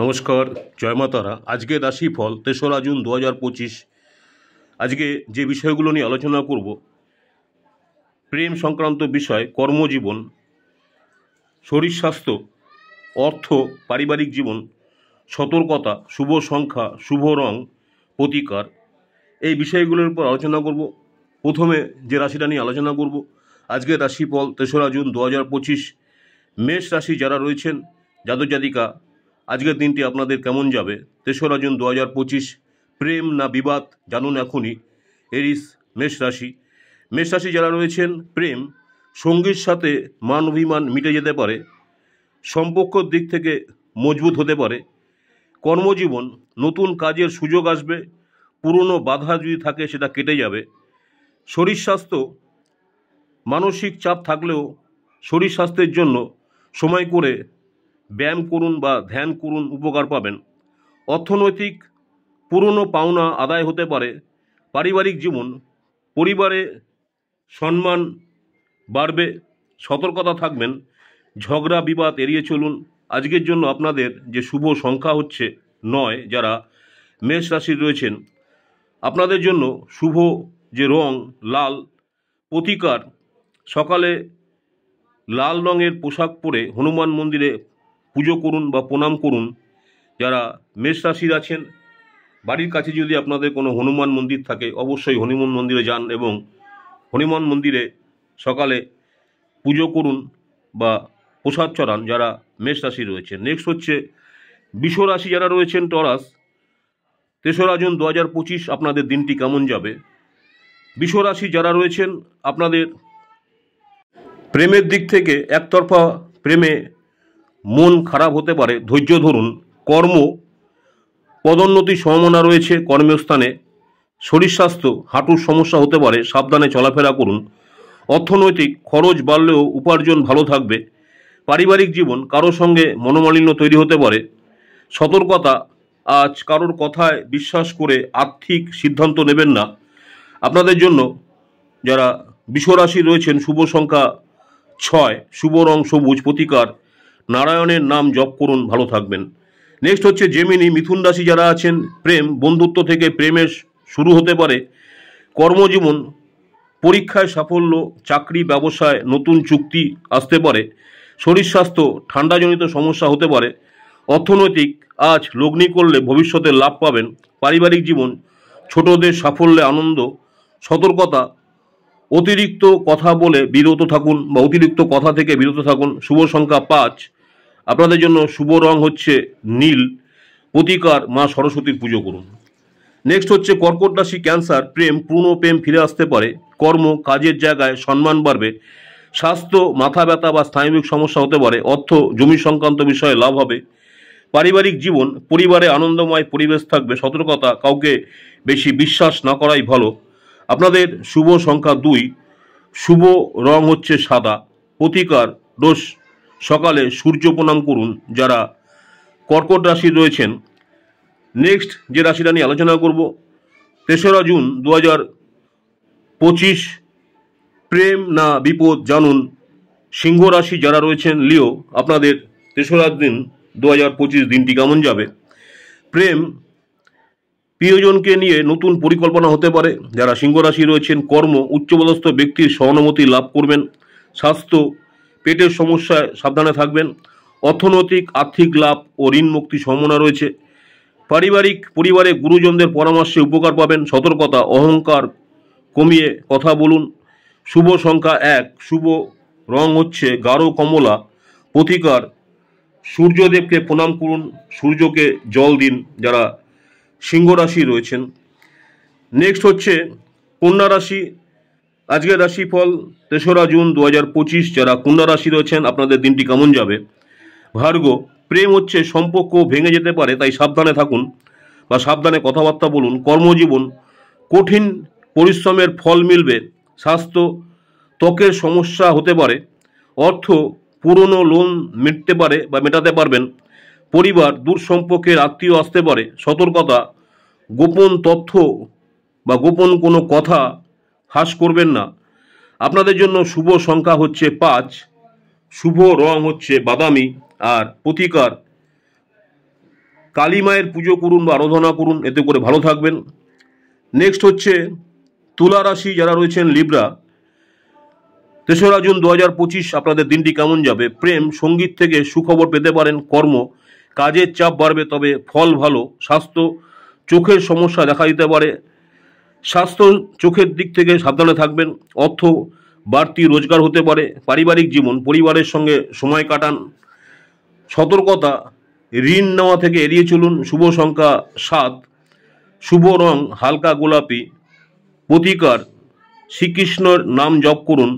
নমস্কার, জয় মা তারা। আজকে রাশিফল ৩রা জুন ২০২৫। আজকে যে বিষয়গুলো নিয়ে আলোচনা করব, প্রেম সংক্রান্ত বিষয়, কর্মজীবন, শরীর স্বাস্থ্য, অর্থ, পারিবারিক জীবন, সতর্কতা, শুভ সংখ্যা, শুভ রং, প্রতিকার, এই বিষয়গুলোর উপর আলোচনা করব। প্রথমে যে রাশিটা নিয়ে আলোচনা করব, আজকের রাশিফল ৩রা জুন ২০২৫। মেষ রাশি যারা রয়েছেন, জাতক জাতিকা, আজকের দিনটি আপনাদের কেমন যাবে? ৩রা জুন ২০২৫। প্রেম না বিবাদ, জানুন এখনই। এরিস, মেষ রাশি। মেষ রাশি যারা রয়েছেন, প্রেম, সঙ্গীর সাথে মান অভিমান মিটে যেতে পারে, সম্পর্কর দিক থেকে মজবুত হতে পারে। কর্মজীবন, নতুন কাজের সুযোগ আসবে, পুরনো বাধা যদি থাকে সেটা কেটে যাবে। শরীর স্বাস্থ্য, মানসিক চাপ থাকলেও শরীর স্বাস্থ্যের জন্য সময় করে ব্যায়াম করুন বা ধ্যান করুন, উপকার পাবেন। অর্থনৈতিক, পুরনো পাওনা আদায় হতে পারে। পারিবারিক জীবন, পরিবারে সম্মান বাড়বে, সতর্কতা থাকবেন, ঝগড়া বিবাদ এড়িয়ে চলুন। আজকের জন্য আপনাদের যে শুভ সংখ্যা হচ্ছে ৯। যারা মেষ রাশির রয়েছেন, আপনাদের জন্য শুভ যে রং লাল। প্রতিকার, সকালে লাল রঙের পোশাক পরে হনুমান মন্দিরে পুজো করুন বা প্রণাম করুন। যারা মেষ রাশির আছেন, বাড়ির কাছে যদি আপনাদের কোনো হনুমান মন্দির থাকে, অবশ্যই হনুমান মন্দিরে যান এবং হনুমান মন্দিরে সকালে পুজো করুন বা প্রসাদ চড়ান যারা মেষ রাশি রয়েছেন। নেক্সট হচ্ছে বৃষ রাশি যারা রয়েছেন, টরাস। ৩রা জুন ২০২৫ আপনাদের দিনটি কেমন যাবে? বৃষ রাশি যারা রয়েছেন, আপনাদের প্রেমের দিক থেকে একতরফা প্রেমে মন খারাপ হতে পারে, ধৈর্য ধরুন। কর্ম, পদোন্নতির সম্ভাবনা রয়েছে কর্মস্থানে। শরীর স্বাস্থ্য, হাঁটুর সমস্যা হতে পারে, সাবধানে চলাফেরা করুন। অর্থনৈতিক, খরচ বাড়লেও উপার্জন ভালো থাকবে। পারিবারিক জীবন, কারোর সঙ্গে মনোমালিন্য তৈরি হতে পারে। সতর্কতা, আজ কারোর কথায় বিশ্বাস করে আর্থিক সিদ্ধান্ত নেবেন না। আপনাদের জন্য যারা বৃষ রাশি রয়েছেন, শুভ সংখ্যা ৬, শুভ রং সবুজ, প্রতিকার নারায়ণের নাম জপ করুন, ভালো থাকবেন। নেক্সট হচ্ছে জেমিনি, মিথুন রাশি যারা আছেন, প্রেম, বন্ধুত্ব থেকে প্রেমের শুরু হতে পারে। কর্মজীবন, পরীক্ষায় সাফল্য, চাকরি ব্যবসায় নতুন চুক্তি আসতে পারে। শরীর স্বাস্থ্য, ঠান্ডাজনিত সমস্যা হতে পারে। অর্থনৈতিক, আজ লগ্নি করলে ভবিষ্যতে লাভ পাবেন। পারিবারিক জীবন, ছোটদের সাফল্যে আনন্দ। সতর্কতা, অতিরিক্ত কথা বলে বিরত থাকুন বা অতিরিক্ত কথা থেকে বিরত থাকুন। শুভ সংখ্যা ৫, আপনাদের জন্য শুভ রং হচ্ছে নীল। প্রতিকার, মা সরস্বতীর পুজো করুন। নেক্সট হচ্ছে কর্কট রাশি, ক্যান্সার। প্রেম, পুরনো প্রেম ফিরে আসতে পারে। কর্ম, কাজের জায়গায় সম্মান বাড়বে। স্বাস্থ্য, মাথা ব্যথা বা স্নায়বিক সমস্যা হতে পারে। অর্থ, জমি সংক্রান্ত বিষয়ে লাভ হবে। পারিবারিক জীবন, পরিবারে আনন্দময় পরিবেশ থাকবে। সতর্কতা, কাউকে বেশি বিশ্বাস না করাই ভালো। আপনাদের শুভ সংখ্যা ২, শুভ রং হচ্ছে সাদা। প্রতিকার, রোজ সকালে সূর্য প্রণাম করুন যারা কর্কট রাশি রয়েছেন। নেক্সট যে রাশিটা নিয়ে আলোচনা করব, ৩রা জুন ২০২৫। প্রেম না বিপদ, জানুন। সিংহ রাশি যারা রয়েছেন, লিও, আপনাদের ৩রা দিন ২০২৫ দিনটি কেমন যাবে? প্রেম, প্রিয়জনকে নিয়ে নতুন পরিকল্পনা হতে পারে যারা সিংহ রাশি রয়েছেন। কর্ম, উচ্চপদস্থ ব্যক্তির সহানুভূতি লাভ করবেন। স্বাস্থ্য, পেটের সমস্যায় সাবধানে থাকবেন। অর্থনৈতিক, আর্থিক লাভ ও ঋণ মুক্তির সম্ভাবনা রয়েছে। পারিবারিক, পরিবারে গুরুজনদের পরামর্শে উপকার পাবেন। সতর্কতা, অহংকার কমিয়ে কথা বলুন। শুভ সংখ্যা ১, শুভ রং হচ্ছে গাঢ় কমলা। প্রতিকার, সূর্যদেবকে প্রণাম করুন, সূর্যকে জল দিন যারা সিংহ রাশি রয়েছেন। নেক্সট হচ্ছে কন্যা রাশি। আজকের রাশিফল ৩রা জুন ২০২৫। যারা কন্যা রাশি রয়েছেন, আপনাদের দিনটি কেমন যাবে? ভার্গ, প্রেম হচ্ছে সম্পর্ক ভেঙে যেতে পারে, তাই সাবধানে থাকুন বা সাবধানে কথাবার্তা বলুন। কর্মজীবন, কঠিন পরিশ্রমের ফল মিলবে। স্বাস্থ্য, ত্বকের সমস্যা হতে পারে। অর্থ, পুরনো লোন মিটতে পারে বা মেটাতে পারবেন। পরিবার, দূর সম্পর্কের আত্মীয় আসতে পারে। সতর্কতা, গোপন তথ্য বা গোপন কোনো কথা ফাঁস করবেন না। আপনাদের জন্য শুভ সংখ্যা হচ্ছে ৫, শুভ রং হচ্ছে বাদামি। আর প্রতিকার, কালী মায়ের পুজো করুন বা আরাধনা করুন, এতে করে ভালো থাকবেন। নেক্সট হচ্ছে তুলা রাশি যারা রয়েছেন লিব্রা, 3রা জুন 2025 আপনাদের দিনটি কেমন যাবে? প্রেম, সঙ্গীত থেকে সুখবর পেতে পারেন। কর্ম, কাজের চাপ বাড়বে তবে ফল ভালো। স্বাস্থ্য, চোখের সমস্যা দেখা দিতে পারে। স্বাস্থ্য, চোখের দিক থেকে সাবধানে থাকবেন। অর্থ, বাড়তি রোজগার হতে পারে। পারিবারিক জীবন, পরিবারের সঙ্গে সময় কাটান। সতর্কতা, ঋণ নেওয়া থেকে এড়িয়ে চলুন। শুভ সংখ্যা 7, শুভ রং হালকা গোলাপি। প্রতিকার, শ্রীকৃষ্ণের নাম জপ করুন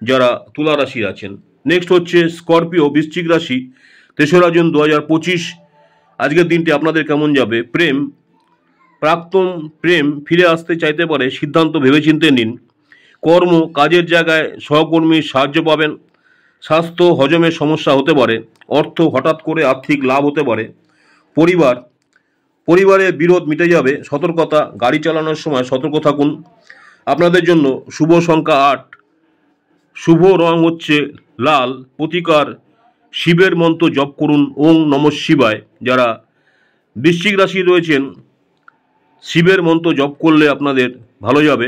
যারা তুলা রাশি আছেন। নেক্সট হচ্ছে স্করপিও, বৃশ্চিক রাশি, 3রা জুন 2025 আজকের দিনটি আপনাদের কেমন যাবে? প্রেম, প্রাক্তন প্রেম ফিরে আসতে চাইতে পারে, সিদ্ধান্ত ভেবেচিন্তে নিন। কর্ম, কাজের জায়গায় সহকর্মীর সাহায্য পাবেন। স্বাস্থ্য, হজমের সমস্যা হতে পারে। অর্থ, হঠাৎ করে আর্থিক লাভ হতে পারে। পরিবার, পরিবারের বিরোধ মিটে যাবে। সতর্কতা, গাড়ি চালানোর সময় সতর্ক থাকুন। আপনাদের জন্য শুভ সংখ্যা 8, শুভ রং হচ্ছে লাল। প্রতিকার, শিবের মন্ত্র জপ করুন, ওং নমঃ শিবায়। যারা বৃশ্চিক রাশি রয়েছেন, শিবের মন্ত্র জপ করলে আপনাদের ভালো যাবে।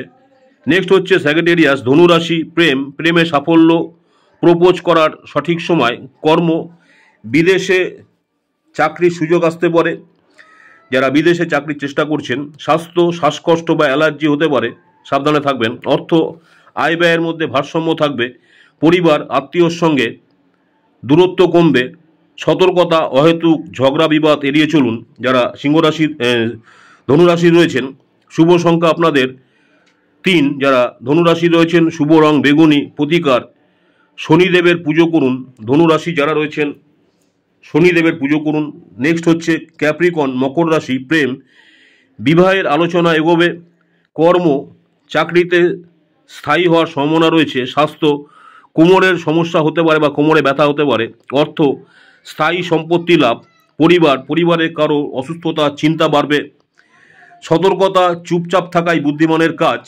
নেক্সট হচ্ছে স্যাজিটেরিয়াস, ধনু রাশি, প্রেম, প্রেমে সাফল্য, প্রপোজ করার সঠিক সময়। কর্ম, বিদেশে চাকরির সুযোগ আসতে পারে যারা বিদেশে চাকরির চেষ্টা করছেন। স্বাস্থ্য, শ্বাসকষ্ট বা অ্যালার্জি হতে পারে, সাবধানে থাকবেন। অর্থ, আয় ব্যয়ের মধ্যে ভারসাম্য থাকবে। পরিবার, আত্মীয়র সঙ্গে দূরত্ব কমবে। সতর্কতা, অহেতুক ঝগড়া বিবাদ এড়িয়ে চলুন যারা সিংহ রাশি ধনুরাশি রয়েছেন। শুভ সংখ্যা আপনাদের 3, যারা ধনুরাশি রয়েছেন শুভ রং বেগুনি। প্রতিকার, শনিদেবের পুজো করুন। ধনুরাশি যারা রয়েছেন শনিদেবের পুজো করুন। নেক্সট হচ্ছে ক্যাপ্রিকন, মকর রাশি, প্রেম, বিবাহের আলোচনা এগোবে। কর্ম, চাকরিতে স্থায়ী হওয়ার সম্ভাবনা রয়েছে। স্বাস্থ্য, কোমরের সমস্যা হতে পারে বা কোমরে ব্যথা হতে পারে। অর্থ, স্থায়ী সম্পত্তি লাভ। পরিবার, পরিবারে কারো অসুস্থতা, চিন্তা বাড়বে। সতর্কতা, চুপচাপ থাকাই বুদ্ধিমানের কাজ।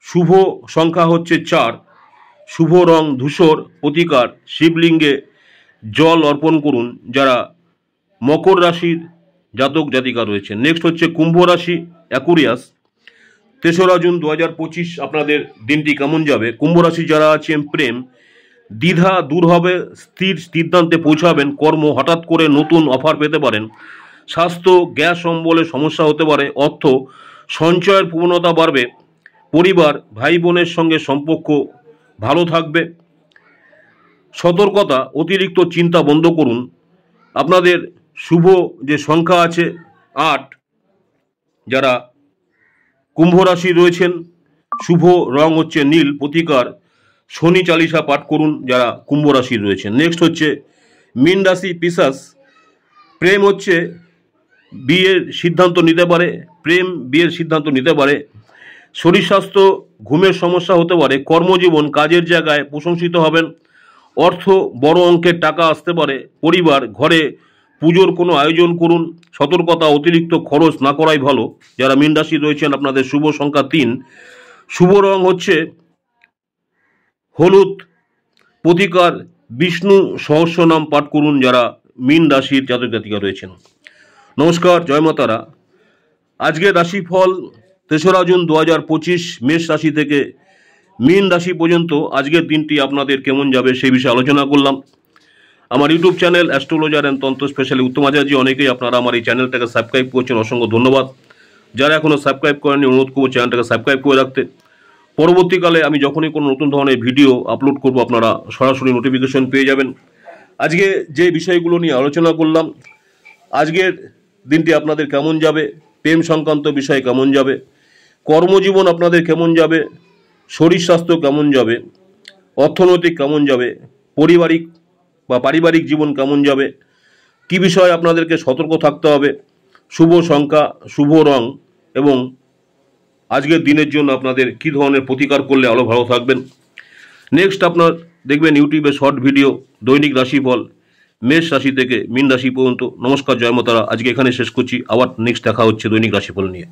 শুভ সংখ্যা হচ্ছে 4, শুভ রং ধূসর। প্রতিকার, শিবলিঙ্গে জল অর্পণ করুন যারা মকর রাশির জাতক জাতিকা রয়েছে। নেক্সট হচ্ছে কুম্ভ রাশি, অ্যাকুরিয়াস, 3রা জুন 2025 আপনাদের দিনটি কেমন যাবে? কুম্ভ রাশি যারা আছেন, প্রেম, দ্বিধা দূর হবে, স্থির সিদ্ধান্তে পৌঁছাবেন। কর্ম, হঠাৎ করে নতুন অফার পেতে পারেন। স্বাস্থ্য, গ্যাস অম্বলের সমস্যা হতে পারে। অর্থ, সঞ্চয়ের প্রবণতা বাড়বে। পরিবার, ভাই বোনের সঙ্গে সম্পর্ক ভালো থাকবে। সতর্কতা, অতিরিক্ত চিন্তা বন্ধ করুন। আপনাদের শুভ যে সংখ্যা আছে 8, যারা কুম্ভ রাশি রয়েছেন শুভ রং হচ্ছে নীল। প্রতিকার, শনি চালিসা পাঠ করুন যারা কুম্ভ রাশি রয়েছেন। নেক্সট হচ্ছে মীন রাশি, পিশাচ, প্রেম হচ্ছে বিয়ের সিদ্ধান্ত নিতে পারে। প্রেম বিয়ের সিদ্ধান্ত নিতে পারে। শরীর স্বাস্থ্য, ঘুমের সমস্যা হতে পারে। কর্মজীবন, কাজের জায়গায় প্রশংসিত হবেন। অর্থ, বড় অঙ্কের টাকা আসতে পারে। পরিবার, ঘরে পুজোর কোনো আয়োজন করুন। সতর্কতা, অতিরিক্ত খরচ না করাই ভালো যারা মীন রাশি রয়েছেন। আপনাদের শুভ সংখ্যা 3, শুভ রং হচ্ছে হলুদ। প্রতিকার, বিষ্ণু সহস্রনাম পাঠ করুন যারা মীন রাশির জাতক জাতিকা রয়েছেন। নমস্কার, জয় মাতারা। আজকের রাশিফল 3রা জুন 2025 মেষ রাশি থেকে মীন রাশি পর্যন্ত আজকের দিনটি আপনাদের কেমন যাবে সেই বিষয়ে আলোচনা করলাম। আমার ইউটিউব চ্যানেল অ্যাস্ট্রোলজার অ্যান্ড তন্ত্র স্পেশালি উত্তম আচার্য, অনেকেই আপনারা আমার এই চ্যানেলটাকে সাবস্ক্রাইব করছেন, অসংখ্য ধন্যবাদ। যারা এখনও সাবস্ক্রাইব করেননি অনুরোধ করবো চ্যানেলটাকে সাবস্ক্রাইব করে রাখতে। পরবর্তীকালে আমি যখনই কোনো নতুন ধরনের ভিডিও আপলোড করব আপনারা সরাসরি নোটিফিকেশন পেয়ে যাবেন। আজকে যে বিষয়গুলো নিয়ে আলোচনা করলাম, আজকের দিনটি আপনাদের কেমন যাবে, প্রেম সংক্রান্ত বিষয় কেমন যাবে, কর্মজীবন আপনাদের কেমন যাবে, শরীর স্বাস্থ্য কেমন যাবে, অর্থনৈতিক কেমন যাবে, পারিবারিক জীবন কেমন যাবে, কি বিষয়ে আপনাদেরকে সতর্ক থাকতে হবে, শুভ সংখ্যা, শুভ রং এবং আজকের দিনের জন্য আপনাদের কী ধরনের প্রতিকার করলে আরও ভালো থাকবেন। নেক্সট আপনার দেখবেন ইউটিউবে শর্ট ভিডিও দৈনিক রাশিফল মেষ রাশি থেকে মীন রাশি পর্যন্ত। নমস্কার, জয় মাতারা। আজকে এখানে শেষ করছি, আবার নেক্সট দেখা হচ্ছে দৈনিক রাশিফল নিয়ে।